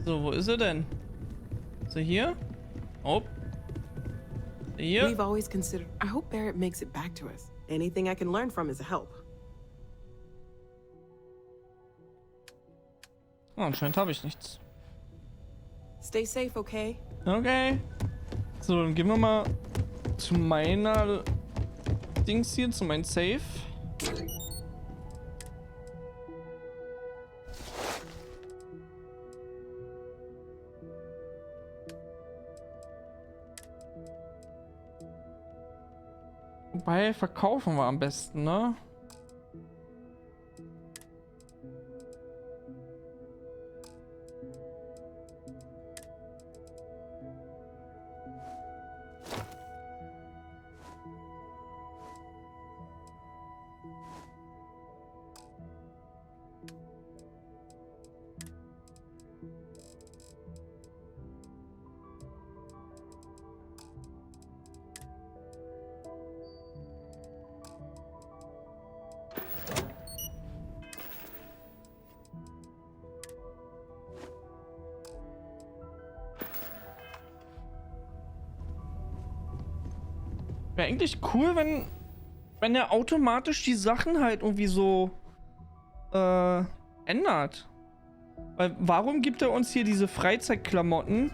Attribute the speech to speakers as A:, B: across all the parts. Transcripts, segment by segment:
A: So, wo ist er denn? Ist er hier? Oh. Hier?
B: We've always considered. I hope Barrett makes it back to us. Anything I can learn from is a help.
A: Oh, anscheinend habe ich nichts.
B: Stay safe, okay?
A: Okay. So, dann gehen wir mal zu meiner Dings hier, zu meinem Safe. Wobei, verkaufen wir am besten, ne? Wäre eigentlich cool, wenn er automatisch die Sachen halt irgendwie so ändert. Weil warum gibt er uns hier diese Freizeitklamotten,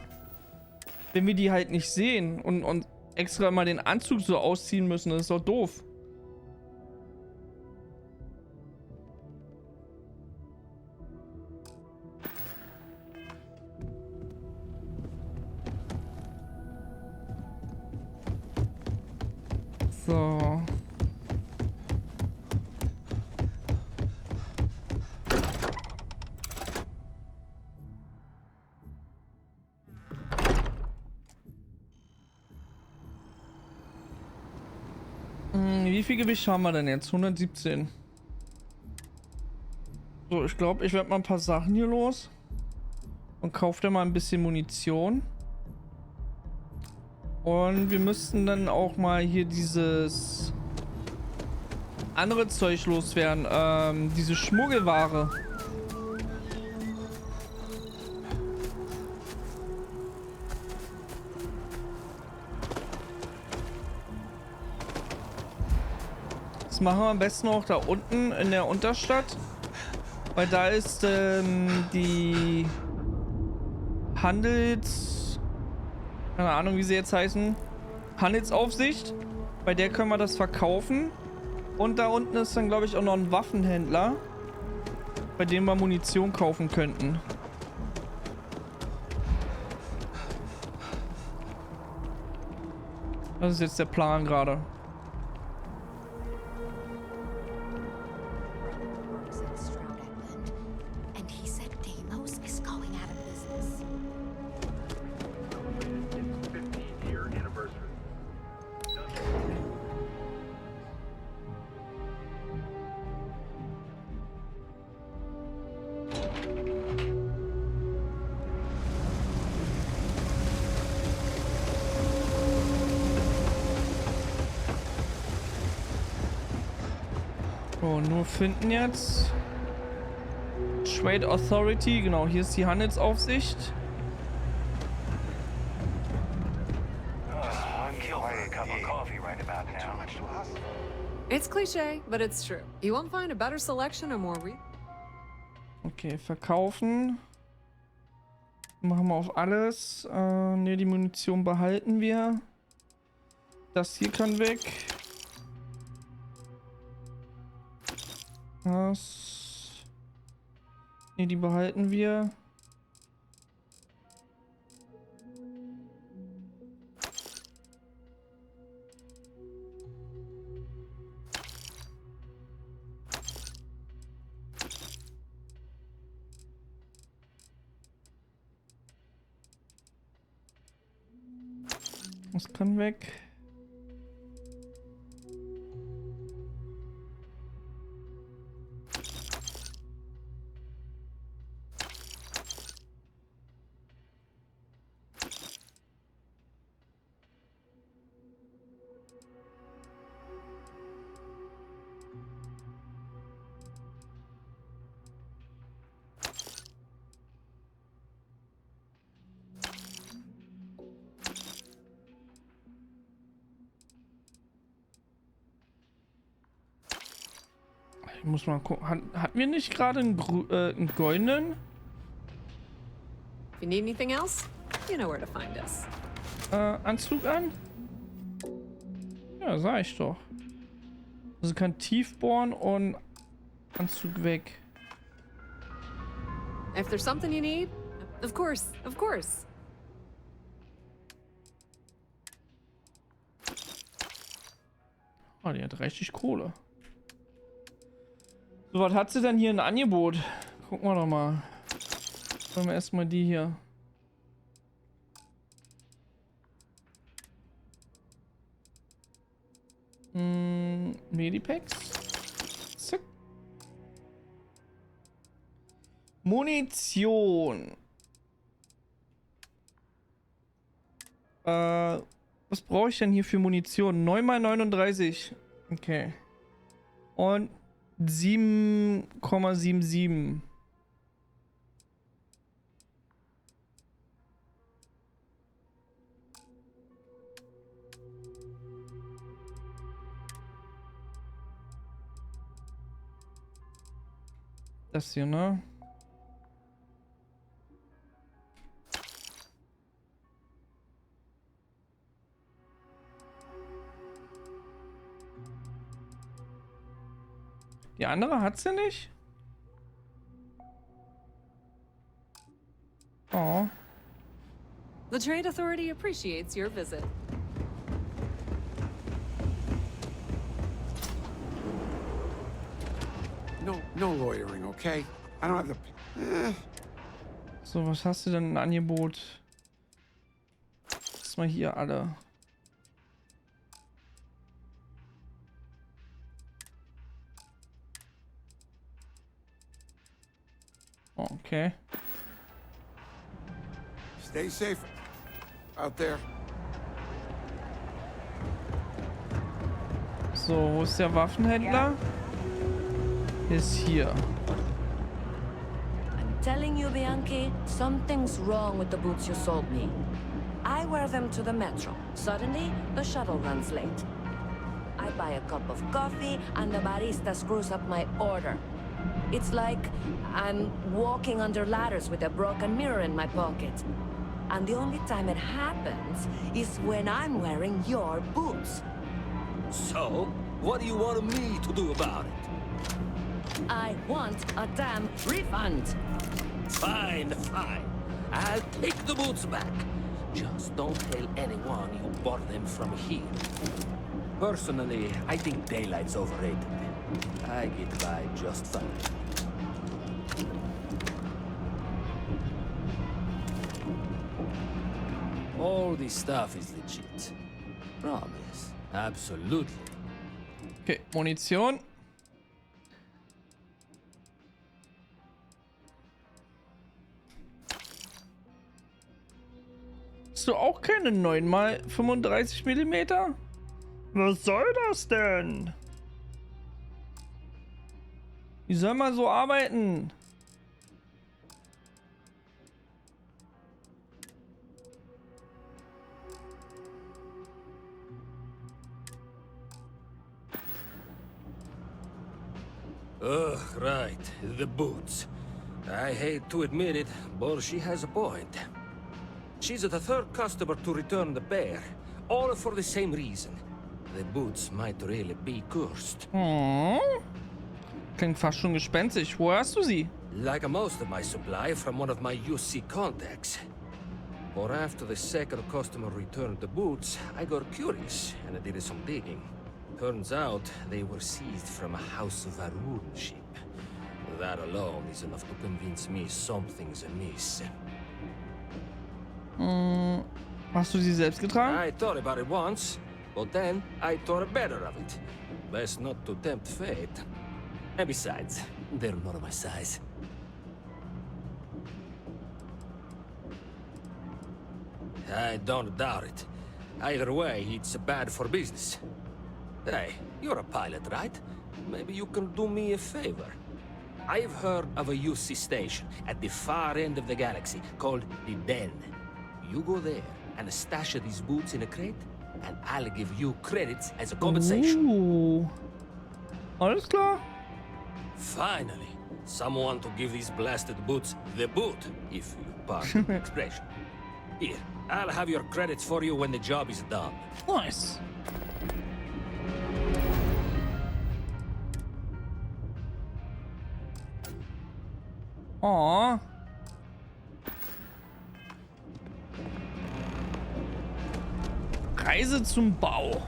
A: wenn wir die halt nicht sehen und extra mal den Anzug so ausziehen müssen? Das ist doch doof. So. Wie viel Gewicht haben wir denn jetzt? 117. So, ich glaube, ich werde mal ein paar Sachen hier los und kaufe da mal ein bisschen Munition. Und wir müssten dann auch mal hier dieses andere Zeug loswerden. Diese Schmuggelware. Das machen wir am besten auch da unten in der Unterstadt. Weil da ist die keine Ahnung, wie sie jetzt heißen. Handelsaufsicht. Bei der können wir das verkaufen. Und da unten ist dann, glaube ich, auch noch ein Waffenhändler, bei dem wir Munition kaufen könnten. Das ist jetzt der Plan gerade. So, nur finden jetzt. Trade Authority, genau, hier ist die Handelsaufsicht.
C: It's cliche, but it's true. You won't find a better selection or more
A: Okay, verkaufen. Machen wir auf alles. Ne, die Munition behalten wir. Das hier kann weg. Das. Ne, die behalten wir. Das kann weg. Muss mal gucken. Hatten wir nicht gerade einen goldenen?
C: If you need anything else, you know where to find us.
A: Anzug an? Ja, sag ich doch. Also kann tief bohren und Anzug weg.
C: If there's something you need, of course, of course.
A: Oh, die hat richtig Kohle. So, was hat sie denn hier ein Angebot? Gucken wir doch mal. Wollen wir erstmal die hier. Medipacks. Zack. Munition. Was brauche ich denn hier für Munition? 9x39. Okay. Und 7,77. Das hier, ne? Die andere hat sie nicht? Oh.
C: The Trade Authority appreciates your visit.
D: No loitering, okay? I don't have the...
A: So, was hast du denn im Angebot? Lass mal hier alle. Okay.
D: Stay safe out there.
A: So, wo ist der Waffenhändler? Ist hier.
E: I'm telling you, Bianchi, something's wrong with the boots you sold me. I wear them to the metro. Suddenly, the shuttle runs late. I buy a cup of coffee, and the barista screws up my order. It's like I'm walking under ladders with a broken mirror in my pocket. And the only time it happens is when I'm wearing your boots.
F: So, what do you want me to do about it?
E: I want a damn refund.
F: Fine, fine. I'll take the boots back. Just don't tell anyone you bought them from here. Personally, I think daylight's overrated. I get by just fine. All this stuff is legit. Promise. Absolutely.
A: Okay, Munition. Hast du auch keine 9x35 mm? Was soll das denn? Wie soll man so arbeiten?
F: Ugh, right. The boots. I hate to admit it, but she has a point. She's the third customer to return the pair, all for the same reason. The boots might really be cursed.
A: Klingt fast schon gespenstisch. Woher hast du sie?
F: Like most of my supply from one of my UC contacts. But after the second customer returned the boots, I got curious and I did some digging. Turns out they were seized from a House of Arun ship. That alone is enough to convince me something's amiss.
A: Hast du sie selbst getragen?
F: I thought about it once, but then I thought better of it. Best not to tempt fate. And besides, they're not my size. I don't doubt it. Either way, it's bad for business. Hey, you're a pilot, right? Maybe you can do me a favor. I've heard of a UC station at the far end of the galaxy called the Den. You go there and stash these boots in a crate, and I'll give you credits as a compensation.
A: Alles klar.
F: Finally, someone to give these blasted boots the boot, if you pardon the expression. Here, I'll have your credits for you when the job is done.
A: Nice. Aw. Reise zum Bau.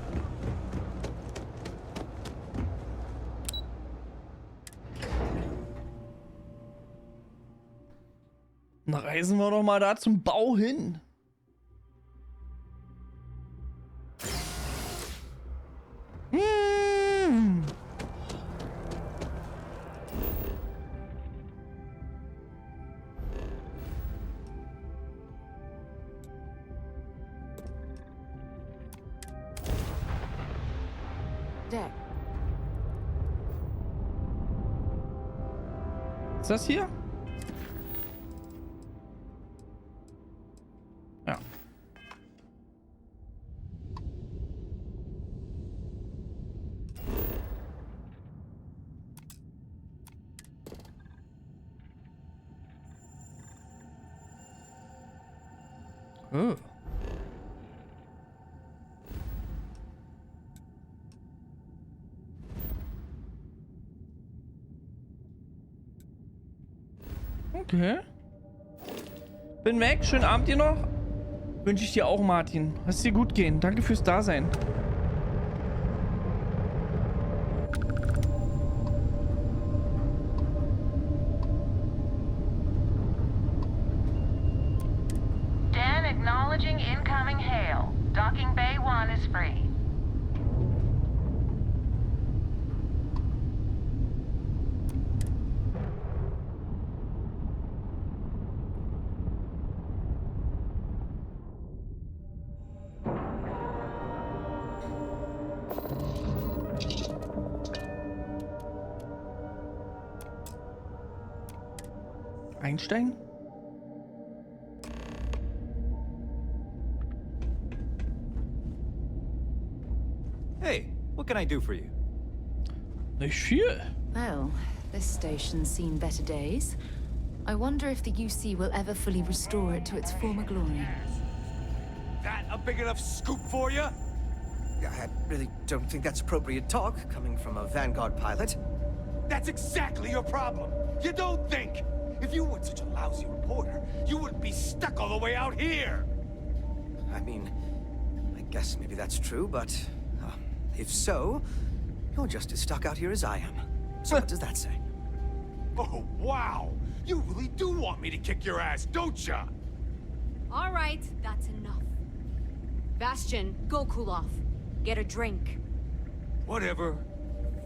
A: Dann reisen wir doch mal da zum Bau hin.
B: Deck.
A: Ist das hier? Ja. Oh. Okay. Bin weg. Schönen Abend dir noch. Wünsche ich dir auch, Martin. Lass es dir gut gehen. Danke fürs Dasein.
G: Dan acknowledging incoming hail. Docking Bay 1 is free.
A: Einsteigen?
H: Hey, what can I do for you?
A: Nicht viel.
I: Well, this station's seen better days. I wonder if the UC will ever fully restore it to its former glory.
H: That a big enough scoop for you?
J: I really don't think that's appropriate talk, coming from a Vanguard pilot.
H: That's exactly your problem. You don't think. If you weren't such a lousy reporter, you wouldn't be stuck all the way out here.
J: I mean, I guess maybe that's true, but if so, you're just as stuck out here as I am. So what does that say?
H: Oh, wow. You really do want me to kick your ass, don't ya?
K: All right, that's enough. Bastion, go cool off. Get a drink.
H: Whatever.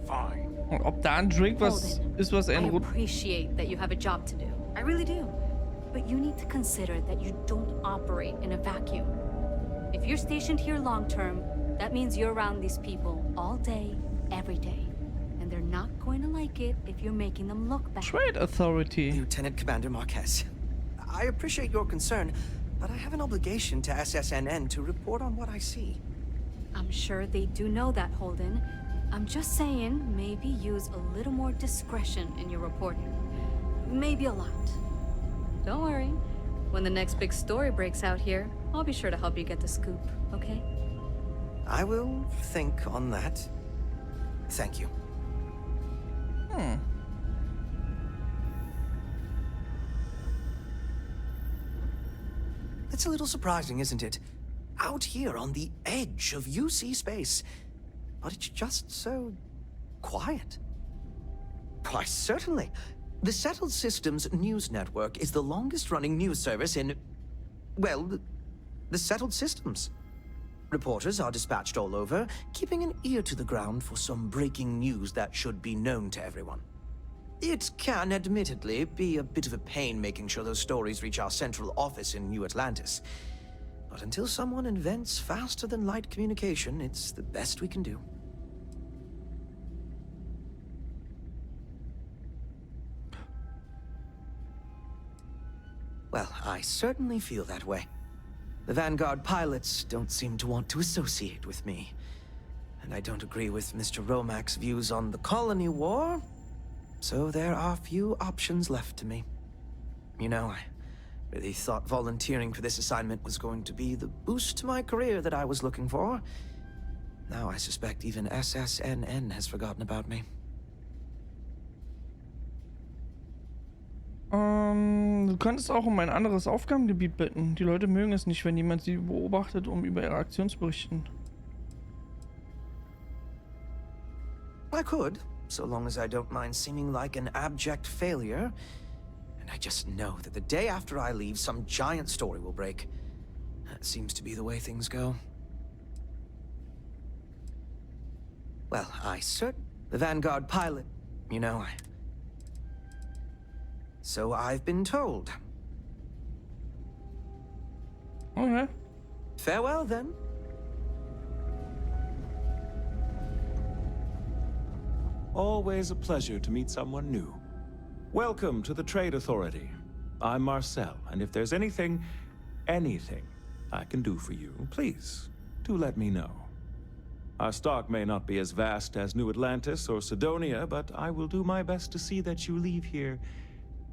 H: Fine.
A: Ob da ein Drink was ist, was er
K: I
A: in Rot...
K: appreciate that you have a job to do. I really do. But you need to consider that you don't operate in a vacuum. If you're stationed here long term, that means you're around these people all day, every day. And they're not going to like it if you're making them look bad.
A: Trade Authority.
J: Lieutenant Commander Marquez, I appreciate your concern, but I have an obligation to SSNN to report on what I see.
K: I'm sure they do know that, Holden. I'm just saying, maybe use a little more discretion in your reporting. Maybe a lot. Don't worry. When the next big story breaks out here, I'll be sure to help you get the scoop, okay?
J: I will think on that. Thank you. It's a little surprising, isn't it? Out here on the edge of UC space. But it's just so quiet. Why, certainly. The Settled Systems News Network is the longest-running news service in, well, the Settled Systems. Reporters are dispatched all over, keeping an ear to the ground for some breaking news that should be known to everyone. It can, admittedly, be a bit of a pain making sure those stories reach our central office in New Atlantis. But until someone invents faster-than-light communication, it's the best we can do. Well, I certainly feel that way. The Vanguard pilots don't seem to want to associate with me. And I don't agree with Mr. Romack's views on the colony war. So there are few options left to me. You know, I really thought volunteering for this assignment was going to be the boost to my career that I was looking for. Now I suspect even SSNN has forgotten about me.
A: Du könntest auch um ein anderes Aufgabengebiet bitten. Die Leute mögen es nicht, wenn jemand sie beobachtet, um über ihre Aktion zu berichten.
J: I could, so long as I don't mind seeming like an abject failure. And I just know that the day after I leave, some giant story will break. That seems to be the way things go. Well, the Vanguard pilot, you know, So I've been told.
A: Okay.
J: Farewell, then.
L: Always a pleasure to meet someone new. Welcome to the Trade Authority. I'm Marcel, and if there's anything I can do for you, please, do let me know. Our stock may not be as vast as New Atlantis or Sidonia, but I will do my best to see that you leave here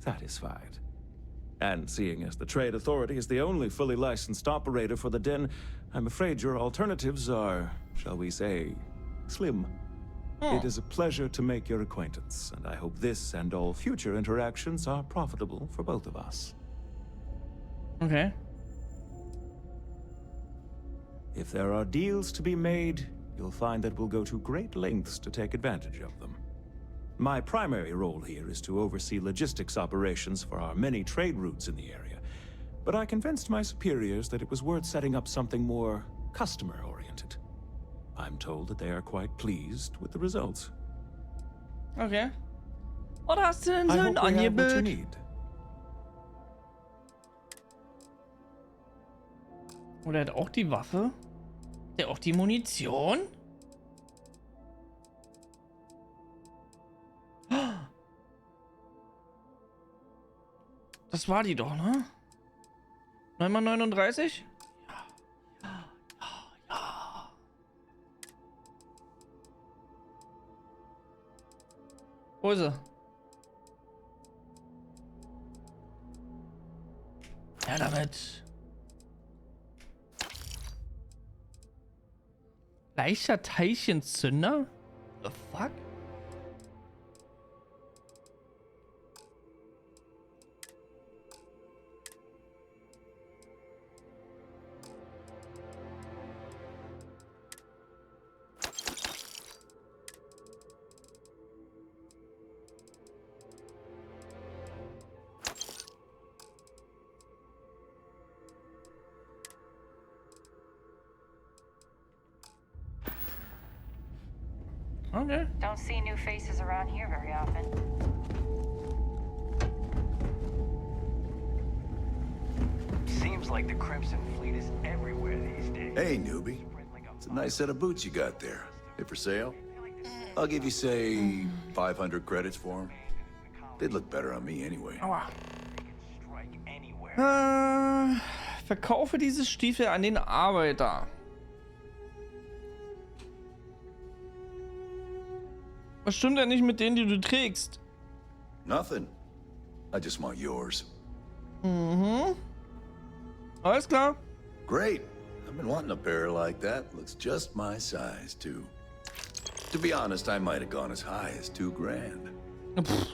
L: satisfied. And seeing as the Trade Authority is the only fully licensed operator for the Den, I'm afraid your alternatives are, shall we say, slim. It is a pleasure to make your acquaintance, and I hope this and all future interactions are profitable for both of us.
A: Okay.
L: If there are deals to be made, you'll find that we'll go to great lengths to take advantage of them. My primary role here is to oversee logistics operations for our many trade routes in the area, but I convinced my superiors that it was worth setting up something more customer-oriented. I'm told that they are quite pleased with the results.
A: Okay. Was hast du denn so
L: I
A: ein
L: hope we have what you
A: Angebot?
L: need.
A: Oder er hat auch die Waffe? Der auch die Munition? Das war die doch, ne? 9x39? Ja. Wo ist sie? Ja, damit. Leichter Teilchenzünder? The fuck? Okay.
G: Don't see new faces around here very often.
H: Seems like the Crimson Fleet is everywhere these days.
M: Hey, newbie. It's a nice set of boots you got there. They for sale? I'll give you, say, 500 credits for them. They'd look better on me anyway.
A: Aua. Verkaufe diese Stiefel an den Arbeiter. Was stimmt denn nicht mit denen, die du trägst?
M: Nothing. I just want yours.
A: Mhm. Alles klar.
M: Great. I've been wanting a pair like that. Looks just my size, too. To be honest, I might have gone as high as $2,000.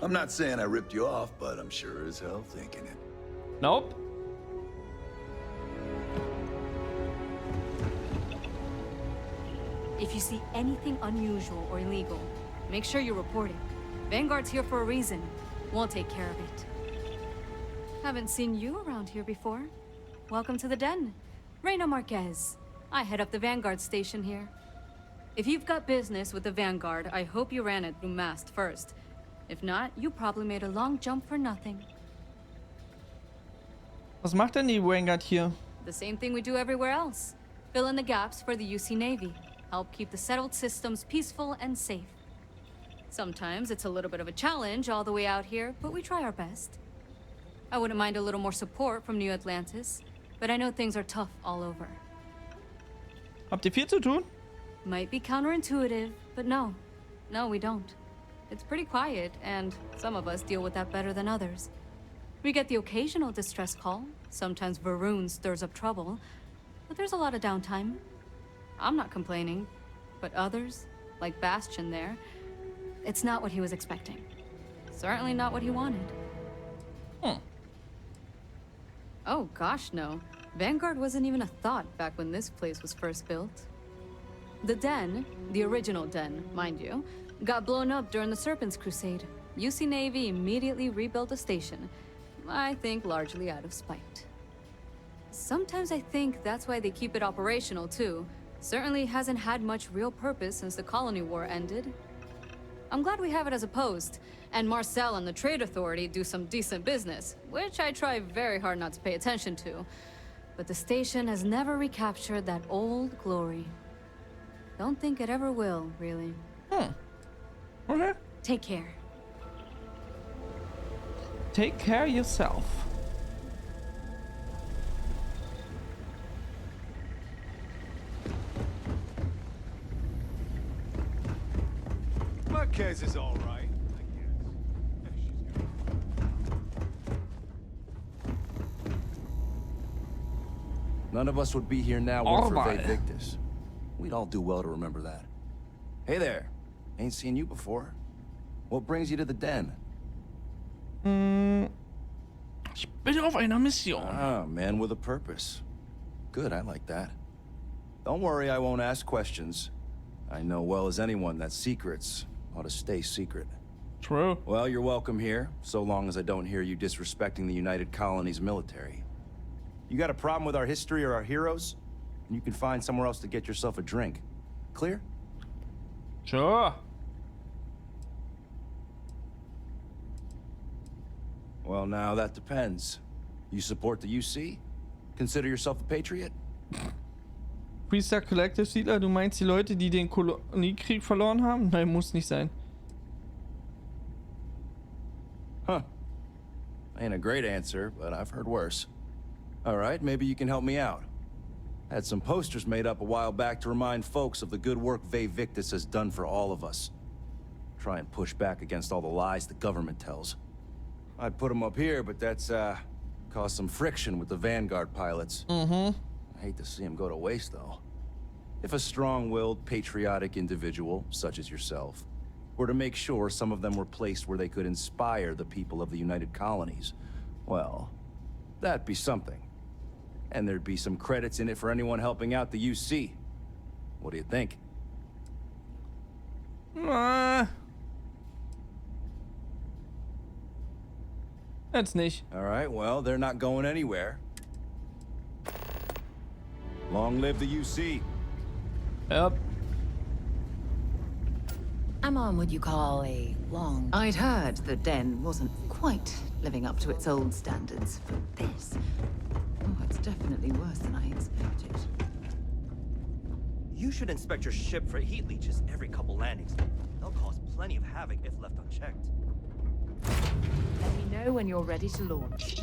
M: I'm not saying I ripped you off, but I'm sure as hell thinking it.
A: Nope.
K: If you see anything unusual or illegal, make sure you report it. Vanguard's here for a reason. We'll take care of it. Haven't seen you around here before. Welcome to the Den. Reina Marquez. I head up the Vanguard station here. If you've got business with the Vanguard, I hope you ran it through Mast first. If not, you probably made a long jump for nothing.
A: Was macht denn die Vanguard hier?
K: The same thing we do everywhere else. Fill in the gaps for the UC Navy. Help keep the settled systems peaceful and safe. Sometimes it's a little bit of a challenge all the way out here, but we try our best. I wouldn't mind a little more support from New Atlantis, but I know things are tough all over.
A: Habt ihr viel zu tun?
K: Might be counterintuitive, but no, we don't. It's pretty quiet, and some of us deal with that better than others. We get the occasional distress call. Sometimes Varun stirs up trouble, but there's a lot of downtime. I'm not complaining, but others, like Bastion there, it's not what he was expecting. Certainly not what he wanted. Oh gosh, no. Vanguard wasn't even a thought back when this place was first built. The Den, the original Den, mind you, got blown up during the Serpent's Crusade. UC Navy immediately rebuilt the station, I think largely out of spite. Sometimes I think that's why they keep it operational too. Certainly hasn't had much real purpose since the Colony War ended. I'm glad we have it as a post, and Marcel and the Trade Authority do some decent business, which I try very hard not to pay attention to. But the station has never recaptured that old glory. Don't think it ever will, really.
A: Okay.
K: Take care.
A: Take care of yourself.
H: Marquez is all right, I guess.
N: None of us would be here now were for
A: Orval.
N: Victus. We'd all do well to remember that. Hey there. Ain't seen you before. What brings you to the Den?
A: Ich bin auf einer Mission.
N: Ah, man with a purpose. Good, I like that. Don't worry, I won't ask questions. I know well as anyone that secrets ought to stay secret.
A: True.
N: Well, you're welcome here, so long as I don't hear you disrespecting the United Colonies military. You got a problem with our history or our heroes? And you can find somewhere else to get yourself a drink. Clear?
A: Sure.
N: Well, now that depends. You support the UC? Consider yourself a patriot?
A: Priester Collective Siedler, du meinst die Leute, die den Koloniekrieg verloren haben? Nein, muss nicht sein.
N: Huh. Ain't a great answer, but I've heard worse. All right, maybe you can help me out. Had some posters made up a while back to remind folks of the good work Vae Victus has done for all of us. Try and push back against all the lies the government tells. I'd put them up here, but that's, caused some friction with the Vanguard pilots. I hate to see them go to waste, though. If a strong-willed, patriotic individual, such as yourself, were to make sure some of them were placed where they could inspire the people of the United Colonies, well, that'd be something. And there'd be some credits in it for anyone helping out the UC. What do you think?
A: Jetzt nicht.
N: All right, well, they're not going anywhere. Long live the UC.
A: Yep.
O: I'm on what you call a long... I'd heard the Den wasn't quite living up to its old standards, but this... Oh, it's definitely worse than I expected.
P: You should inspect your ship for heat leeches every couple landings. They'll cause plenty of havoc if left unchecked.
O: Let me know when you're ready to launch.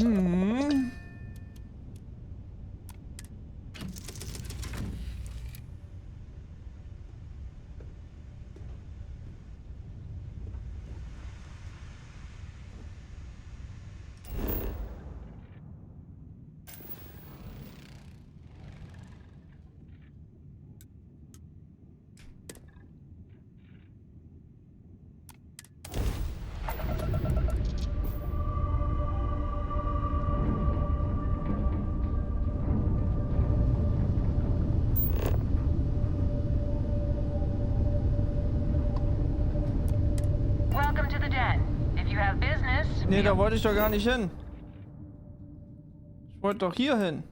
G: Welcome to the Den. If you have business,
A: Nee, da wollte ich doch gar nicht hin. Ich wollte doch hier hin.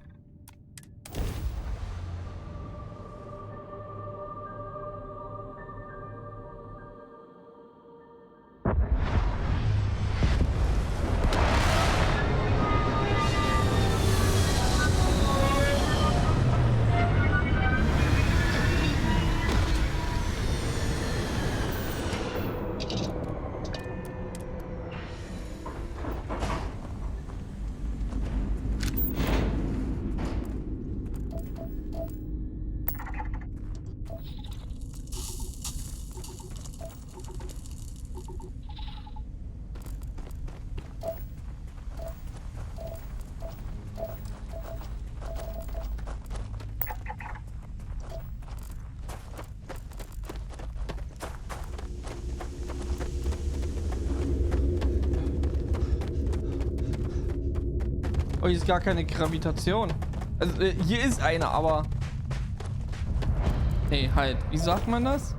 A: Oh, hier ist gar keine Gravitation. Also, hier ist eine, aber... Nee, halt. Wie sagt man das?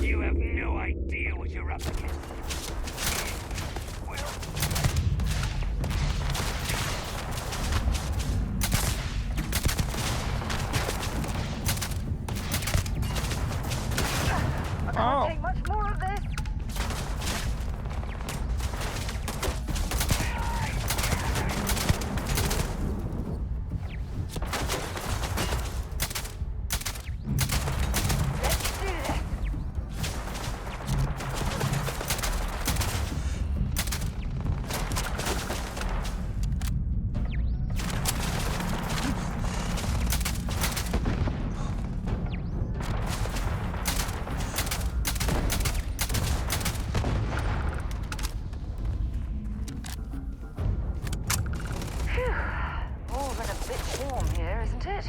H: You have no idea what you're up against.
G: I can't take much more of this. Let's do this. Phew. More than a bit warm here, isn't it?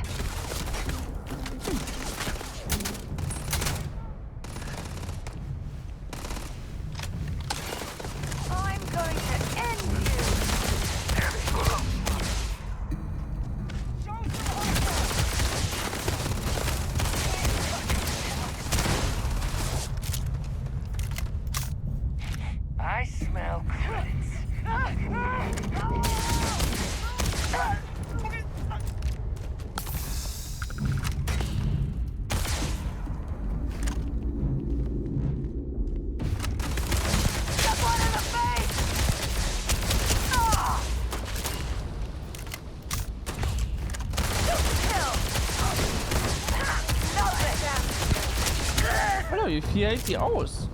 G: I'm going to end you. I smell credits. Step one in the face!
A: Alter, wie viel hält die aus?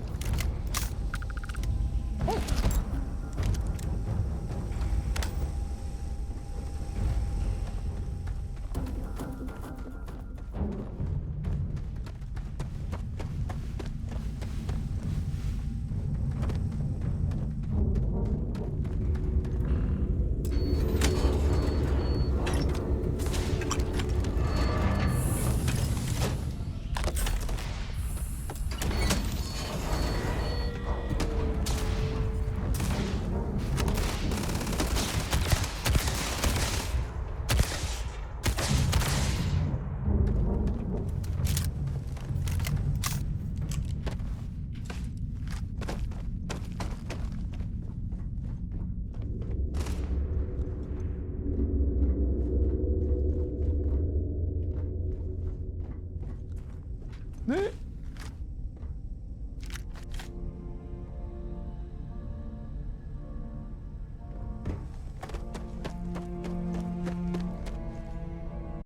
A: Nee.